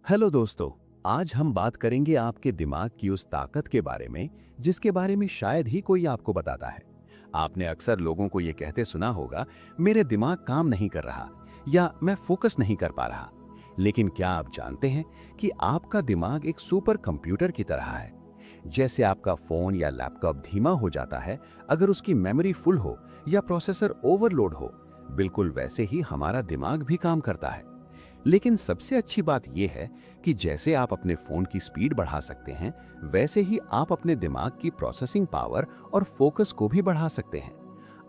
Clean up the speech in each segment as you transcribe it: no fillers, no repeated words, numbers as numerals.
Hello दोस्तों। आज हम बात करेंगे आपके दिमाग की उस ताकत के बारे में जिसके बारे में शायद ही कोई आपको बताता है। आपने अक्सर लोगों को ये कहते सुना होगा, मेरे दिमाग काम नहीं कर रहा या मैं फोकस नहीं कर पा रहा। लेकिन क्या आप जानते हैं कि आपका दिमाग एक सुपर कंप्यूटर की तरह है। जैसे आपका फोन या लैपटॉप धीमा हो जाता है अगर उसकी मेमोरी फुल हो या प्रोसेसर ओवरलोड हो, बिल्कुल वैसे ही हमारा दिमाग भी काम करता है। लेकिन सबसे अच्छी बात यह है कि जैसे आप अपने फोन की स्पीड बढ़ा सकते हैं, वैसे ही आप अपने दिमाग की प्रोसेसिंग पावर और फोकस को भी बढ़ा सकते हैं।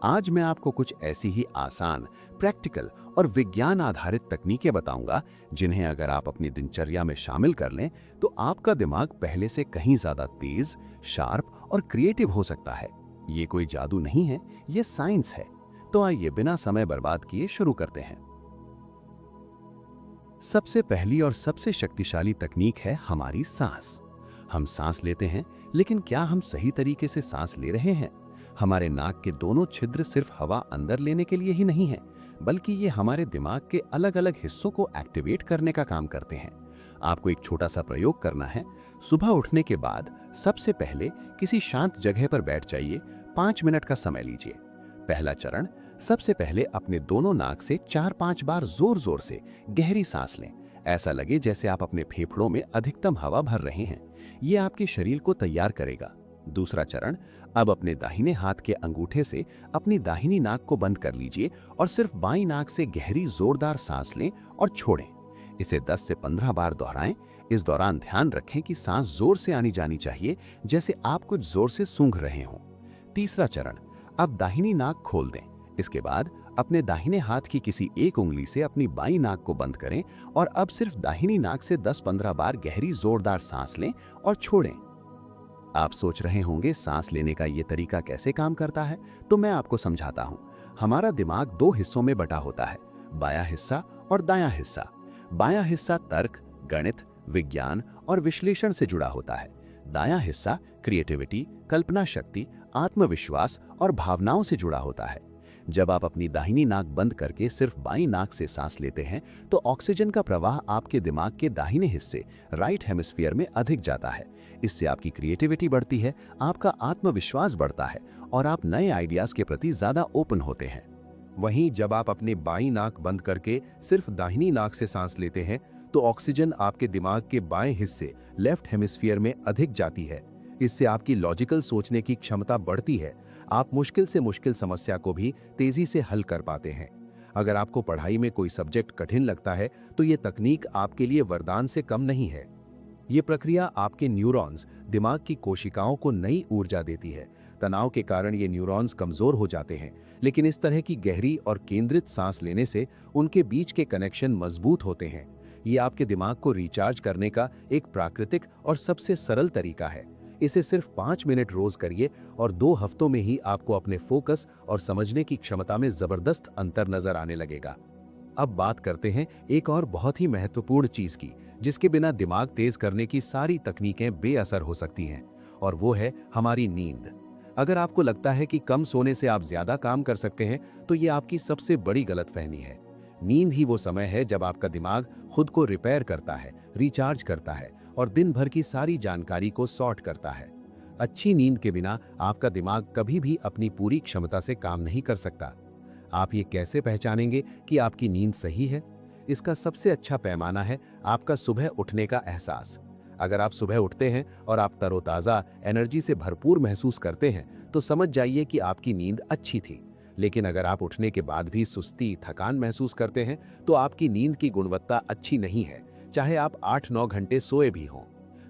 आज मैं आपको कुछ ऐसी ही आसान, प्रैक्टिकल और विज्ञान आधारित तकनीकें बताऊंगा जिन्हें अगर आप अपनी दिनचर्या में शामिल कर लें तो आपका दिमाग पहले से कहीं ज्यादा तेज, शार्प और क्रिएटिव हो सकता है। ये कोई जादू नहीं है, ये साइंस है। तो आइए बिना समय बर्बाद किए शुरू करते हैं। सबसे पहली और सबसे शक्तिशाली तकनीक है हमारी सांस। हम सांस लेते हैं, लेकिन क्या हम सही तरीके से सांस ले रहे हैं? हमारे नाक के दोनों छिद्र सिर्फ हवा अंदर लेने के लिए ही नहीं है, बल्कि ये हमारे दिमाग के अलग अलग हिस्सों को एक्टिवेट करने का काम करते हैं। आपको एक छोटा सा प्रयोग करना है। सुबह उठने के बाद सबसे पहले किसी शांत जगह पर बैठ जाइए। 5 मिनट का समय लीजिए। पहला चरण, सबसे पहले अपने दोनों नाक से 4-5 बार जोर जोर से गहरी सांस लें। ऐसा लगे जैसे आप अपने फेफड़ों में अधिकतम हवा भर रहे हैं। ये आपके शरीर को तैयार करेगा। दूसरा चरण, अब अपने दाहिने हाथ के अंगूठे से अपनी दाहिनी नाक को बंद कर लीजिए और सिर्फ बाईं नाक से गहरी जोरदार सांस लें और छोड़ें। इसे 10 से 15 बार दोहराएं। इस दौरान ध्यान रखें कि सांस जोर से आनी जानी चाहिए, जैसे आप कुछ जोर से सूंघ रहे हों। तीसरा चरण, अब दाहिनी नाक खोल दें। इसके बाद अपने दाहिने हाथ की किसी एक उंगली से अपनी बाईं नाक को बंद करें और अब सिर्फ दाहिनी नाक से 10-15 बार गहरी जोरदार सांस लें और छोड़ें। आप सोच रहे होंगे सांस लेने का ये तरीका कैसे काम करता है, तो मैं आपको समझाता हूं। हमारा दिमाग 2 हिस्सों में बटा होता है, बायां हिस्सा और दायां हिस्सा। बायां हिस्सा तर्क, गणित, विज्ञान और विश्लेषण से जुड़ा होता है। दायां हिस्सा क्रिएटिविटी, कल्पना शक्ति, आत्मविश्वास और भावनाओं से जुड़ा होता है। जब आप अपनी दाहिनी नाक बंद करके सिर्फ बाईं नाक से सांस लेते हैं तो ऑक्सीजन का प्रवाह आपके दिमाग के दाहिने हिस्से राइट हेमिस्फीयर में अधिक जाता है। इससे आपकी क्रिएटिविटी बढ़ती है, आपका आत्मविश्वास बढ़ता है और आप नए आइडियाज के प्रति ज्यादा ओपन होते हैं। वहीं जब आप अपनी बाईं नाक बंद करके सिर्फ दाहिनी नाक से सांस लेते हैं तो ऑक्सीजन आपके दिमाग के बाएं हिस्से लेफ्ट हेमिस्फीयर में अधिक जाती है। इससे आपकी लॉजिकल सोचने की क्षमता बढ़ती है। आप मुश्किल से मुश्किल समस्या को भी तेजी से हल कर पाते हैं। अगर आपको पढ़ाई में कोई सब्जेक्ट कठिन लगता है तो ये तकनीक आपके लिए वरदान से कम नहीं है। ये प्रक्रिया आपके न्यूरॉन्स, दिमाग की कोशिकाओं को नई ऊर्जा देती है। तनाव के कारण ये न्यूरॉन्स कमजोर हो जाते हैं, लेकिन इस तरह की गहरी और केंद्रित सांस लेने से उनके बीच के कनेक्शन मजबूत होते हैं। ये आपके दिमाग को रिचार्ज करने का एक प्राकृतिक और सबसे सरल तरीका है। इसे सिर्फ 5 मिनट रोज करिए और 2 हफ्तों में ही आपको अपने फोकस और समझने की क्षमता में जबरदस्त अंतर नजर आने लगेगा। अब बात करते हैं एक और बहुत ही महत्वपूर्ण चीज की, जिसके बिना दिमाग तेज करने की सारी तकनीकें बेअसर हो सकती हैं, और वो है हमारी नींद। अगर आपको लगता है कि कम सोने से आप ज्यादा काम कर सकते हैं, तो ये आपकी सबसे बड़ी गलतफहमी है। नींद ही वो समय है जब आपका दिमाग खुद को रिपेयर करता है, रिचार्ज करता है और दिन भर की सारी जानकारी को सॉर्ट करता है। अच्छी नींद के बिना आपका दिमाग कभी भी अपनी पूरी क्षमता से काम नहीं कर सकता। आप ये कैसे पहचानेंगे कि आपकी नींद सही है? इसका सबसे अच्छा पैमाना है आपका सुबह उठने का एहसास। अगर आप सुबह उठते हैं और आप तरोताजा, एनर्जी से भरपूर महसूस करते हैं, तो समझ जाइए कि आपकी नींद अच्छी थी। लेकिन अगर आप उठने के बाद भी सुस्ती, थकान महसूस करते हैं, तो आपकी नींद की गुणवत्ता अच्छी नहीं है, चाहे आप 8-9 घंटे सोए भी हों।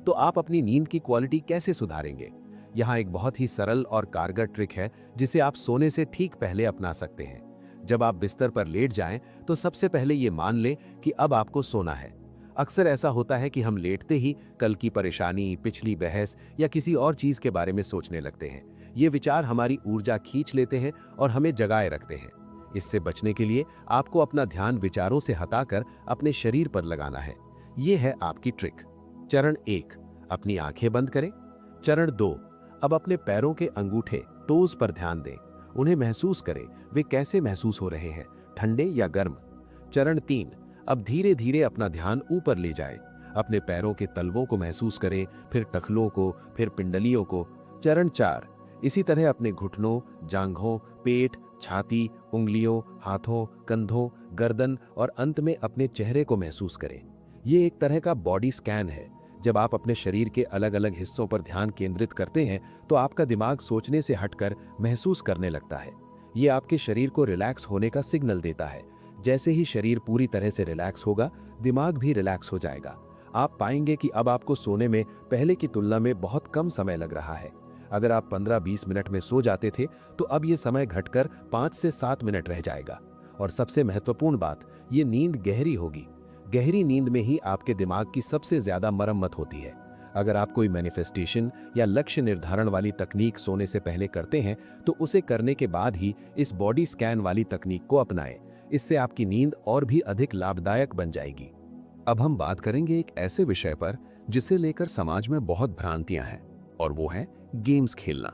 तो आप अपनी नींद की क्वालिटी कैसे सुधारेंगे? यहाँ एक बहुत ही सरल और कारगर ट्रिक है जिसे आप सोने से ठीक पहले अपना सकते हैं। जब आप बिस्तर पर लेट जाएं, तो सबसे पहले ये मान लें कि अब आपको सोना है। अक्सर ऐसा होता है कि हम लेटते ही कल की परेशानी, पिछली बहस या किसी और चीज के बारे में सोचने लगते हैं। ये विचार हमारी ऊर्जा खींच लेते हैं और हमें जगाए रखते हैं। इससे बचने के लिए आपको अपना ध्यान विचारों से हटाकर अपने शरीर पर लगाना है। ये है आपकी ट्रिक। चरण 1, अपनी आंखें बंद करें। चरण 2, अब अपने पैरों के अंगूठे, टोज पर ध्यान दें। उन्हें महसूस करें, वे कैसे महसूस हो रहे हैं, ठंडे या गर्म। चरण 3, अब धीरे धीरे अपना ध्यान ऊपर ले जाएं। अपने पैरों के तलवों को महसूस करें, फिर टखलों को, फिर पिंडलियों को। चरण 4, इसी तरह अपने घुटनों, जांघों, पेट, छाती, उंगलियों, हाथों, कंधों, गर्दन और अंत में अपने चेहरे को महसूस करें। ये एक तरह का बॉडी स्कैन है। जब आप अपने शरीर के अलग अलग हिस्सों पर ध्यान केंद्रित करते हैं तो आपका दिमाग सोचने से हटकर महसूस करने लगता है। ये आपके शरीर को रिलैक्स होने का सिग्नल देता है। जैसे ही शरीर पूरी तरह से रिलैक्स होगा, दिमाग भी रिलैक्स हो जाएगा। आप पाएंगे कि अब आपको सोने में पहले की तुलना में बहुत कम समय लग रहा है। अगर आप 15-20 मिनट में सो जाते थे तो अब ये समय घटकर 5 से 7 मिनट रह जाएगा। और सबसे महत्वपूर्ण बात, ये नींद गहरी होगी। गहरी नींद में ही आपके दिमाग की सबसे ज्यादा मरम्मत होती है। अगर आप कोई मैनिफेस्टेशन या लक्ष्य निर्धारण वाली तकनीक सोने से पहले करते हैं तो उसे करने के बाद ही इस बॉडी स्कैन वाली तकनीक को अपनाएं। इससे आपकी नींद और भी अधिक लाभदायक बन जाएगी। अब हम बात करेंगे एक ऐसे विषय पर जिसे लेकर समाज में बहुत भ्रांतियां हैं, और वो है गेम्स खेलना।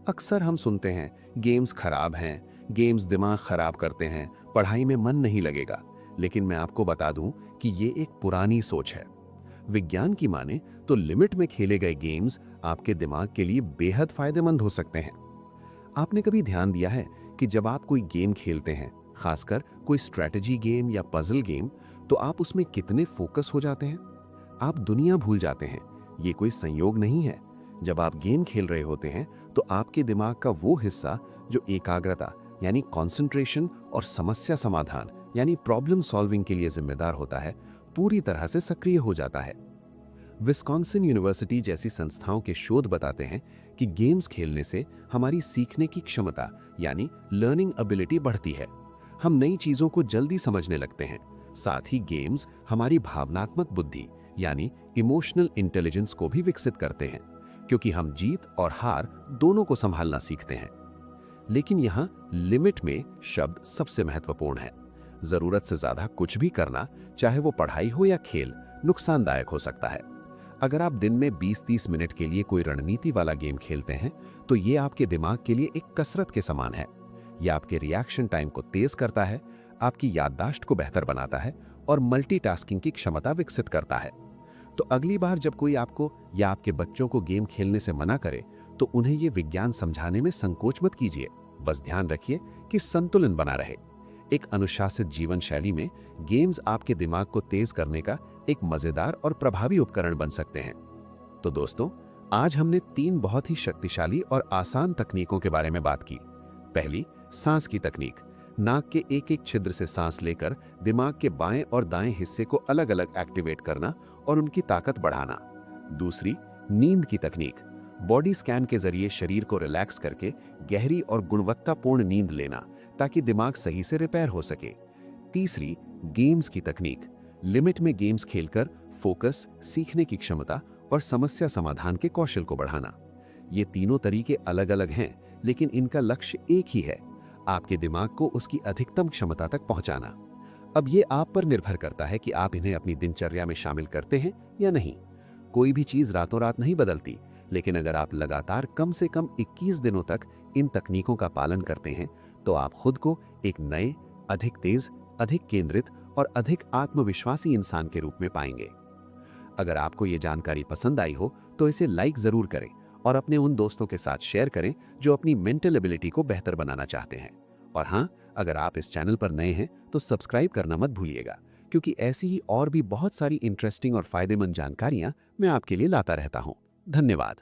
अक्सर हम सुनते हैं गेम्स खराब हैं, गेम्स दिमाग खराब करते हैं, पढ़ाई में मन नहीं लगेगा। लेकिन मैं आपको बता दूं कि ये एक पुरानी सोच है। विज्ञान की माने तो लिमिट में खेले गए गेम्स आपके दिमाग के लिए बेहद फायदेमंद हो सकते हैं। आपने कभी ध्यान दिया है कि जब आप कोई गेम खेलते हैं, खासकर कोई स्ट्रैटेजी गेम या पजल गेम, तो आप उसमें कितने फोकस हो जाते हैं? आप दुनिया भूल जाते हैं। ये कोई संयोग नहीं है। जब आप गेम खेल रहे होते हैं तो आपके दिमाग का वो हिस्सा जो एकाग्रता यानी कंसंट्रेशन और समस्या समाधान यानी प्रॉब्लम सॉल्विंग के लिए जिम्मेदार होता है, पूरी तरह से सक्रिय हो जाता है। विस्कॉन्सिन यूनिवर्सिटी जैसी संस्थाओं के शोध बताते हैं कि गेम्स खेलने से हमारी सीखने की क्षमता यानी लर्निंग एबिलिटी बढ़ती है। हम नई चीजों को जल्दी समझने लगते हैं। साथ ही गेम्स हमारी भावनात्मक बुद्धि यानी इमोशनल इंटेलिजेंस को भी विकसित करते हैं, क्योंकि हम जीत और हार दोनों को संभालना सीखते हैं। लेकिन यहाँ लिमिट में शब्द सबसे महत्वपूर्ण है। जरूरत से ज्यादा कुछ भी करना, चाहे वो पढ़ाई हो या खेल, नुकसानदायक हो सकता है। अगर आप दिन में 20-30 मिनट के लिए कोई रणनीति वाला गेम खेलते हैं तो ये आपके दिमाग के लिए एक कसरत के समान है। यह आपके रिएक्शन टाइम को तेज करता है, आपकी याददाश्त को बेहतर बनाता है और मल्टीटास्किंग की क्षमता विकसित करता है। तो अगली बार जब कोई आपको या आपके बच्चों को गेम खेलने से मना करे तो उन्हें ये विज्ञान समझाने में संकोच मत कीजिए। बस ध्यान रखिए कि संतुलन बना रहे। एक अनुशासित जीवन शैली में गेम्स आपके दिमाग को तेज करने का एक मजेदार और प्रभावी उपकरण बन सकते हैं। तो दोस्तों, आज हमने 3 बहुत ही शक्तिशाली और आसान तकनीकों के बारे में बात की। पहली, सांस की तकनीक। नाक के एक एक छिद्र से सांस लेकर दिमाग के बाएं और दाएं हिस्से को अलग अलग एक्टिवेट करना और उनकी ताकत बढ़ाना। दूसरी, नींद की तकनीक। बॉडी स्कैन के जरिए शरीर को रिलैक्स करके गहरी और गुणवत्तापूर्ण नींद लेना ताकि दिमाग सही से रिपेयर हो सके। तीसरी, गेम्स की तकनीक। लिमिट में गेम्स खेलकर फोकस, सीखने की क्षमता और समस्या समाधान के कौशल को बढ़ाना। ये तीनों तरीके अलग अलग हैं, लेकिन इनका लक्ष्य एक ही है, आपके दिमाग को उसकी अधिकतम क्षमता तक पहुंचाना। अब ये आप पर निर्भर करता है कि आप इन्हें अपनी दिनचर्या में शामिल करते हैं या नहीं। कोई भी चीज रातों रात नहीं बदलती, लेकिन अगर आप लगातार कम से कम 21 दिनों तक इन तकनीकों का पालन करते हैं तो आप खुद को एक नए, अधिक तेज, अधिक केंद्रित और अधिक आत्मविश्वासी इंसान के रूप में पाएंगे। अगर आपको ये जानकारी पसंद आई हो तो इसे लाइक जरूर करें और अपने उन दोस्तों के साथ शेयर करें जो अपनी मेंटल एबिलिटी को बेहतर बनाना चाहते हैं। और हाँ, अगर आप इस चैनल पर नए हैं तो सब्सक्राइब करना मत भूलिएगा, क्योंकि ऐसी ही और भी बहुत सारी इंटरेस्टिंग और फायदेमंद जानकारियां मैं आपके लिए लाता रहता हूं। धन्यवाद।